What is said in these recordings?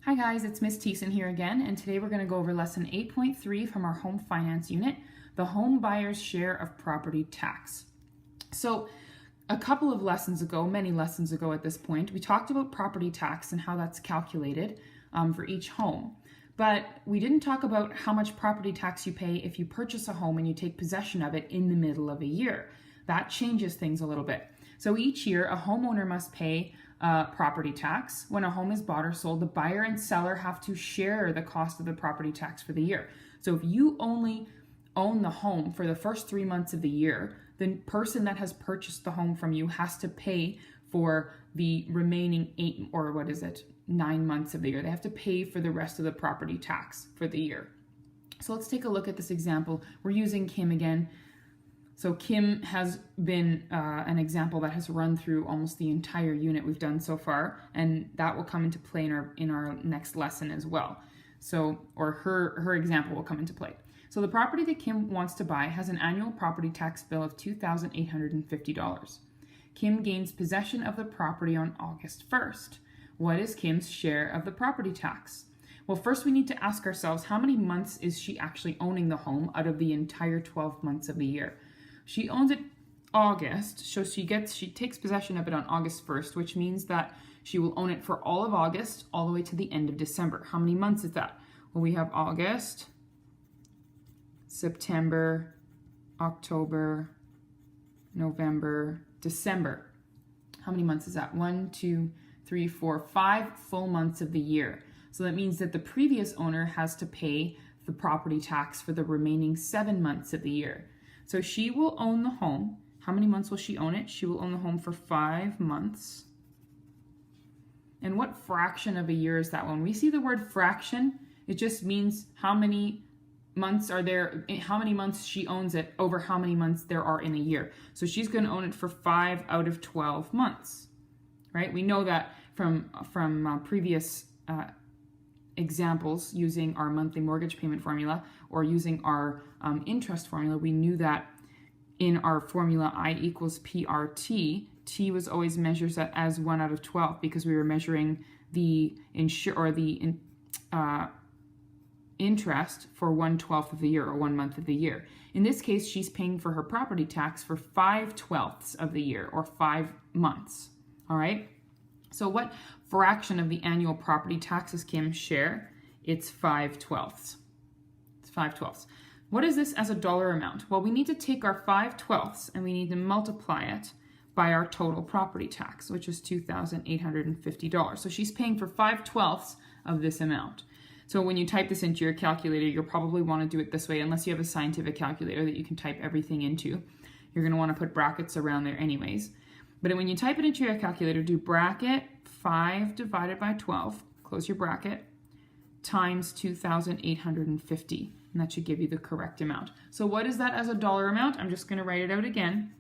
Hi guys, it's Miss Thiessen here again, and today we're going to go over lesson 8.3 from our home finance unit, the home buyer's share of property tax. So a couple of lessons ago, many lessons ago at this point, we talked about property tax and how that's calculated for each home. But we didn't talk about how much property tax you pay if you purchase a home and you take possession of it in the middle of a year. That changes things a little bit. So each year, a homeowner must pay property tax. When a home is bought or sold, the buyer and seller have to share the cost of the property tax for the year. So if you only own the home for the first 3 months of the year, the person that has purchased the home from you has to pay for the remaining 9 months of the year. They have to pay for the rest of the property tax for the year. So let's take a look at this example. We're using Kim again. So Kim has been an example that has run through almost the entire unit we've done so far, and that will come into play in our next lesson as well. Her example will come into play. So the property that Kim wants to buy has an annual property tax bill of $2,850. Kim gains possession of the property on August 1st. What is Kim's share of the property tax? Well, first we need to ask ourselves, how many months is she actually owning the home out of the entire 12 months of the year? She owns it August, so she takes possession of it on August 1st, which means that she will own it for all of August, all the way to the end of December. How many months is that? Well, we have August, September, October, November, December. How many months is that? 1, 2, 3, 4, 5 full months of the year. So that means that the previous owner has to pay the property tax for the remaining 7 months of the year. So she will own the home. How many months will she own it? She will own the home for 5 months. And what fraction of a year is that? When we see the word fraction, it just means how many months are there, how many months she owns it over how many months there are in a year. So she's going to own it for 5 out of 12 months, right? We know that from previous examples using our monthly mortgage payment formula or using our interest formula. We knew that in our formula I equals PRT, T was always measured as 1 out of 12 because we were measuring the interest for 1/12 of the year or 1 month of the year. In this case, she's paying for her property tax for 5/12 of the year or 5 months. All right. So what fraction of the annual property tax is Kim's share? It's 5/12. It's 5/12. What is this as a dollar amount? Well, we need to take our 5/12 and we need to multiply it by our total property tax, which is $2,850. So she's paying for 5/12 of this amount. So when you type this into your calculator, you'll probably want to do it this way, unless you have a scientific calculator that you can type everything into. You're going to want to put brackets around there anyways. But when you type it into your calculator, do bracket 5 divided by 12, close your bracket, times 2,850. And that should give you the correct amount. So what is that as a dollar amount? I'm just going to write it out again.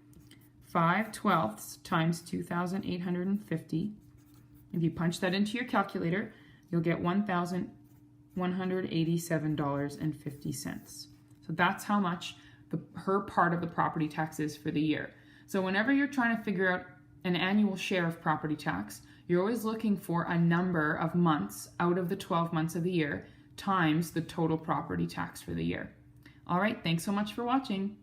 5/12 times 2,850. If you punch that into your calculator, you'll get $1,187.50. So that's how much her part of the property tax is for the year. So whenever you're trying to figure out an annual share of property tax, you're always looking for a number of months out of the 12 months of the year times the total property tax for the year. All right, thanks so much for watching.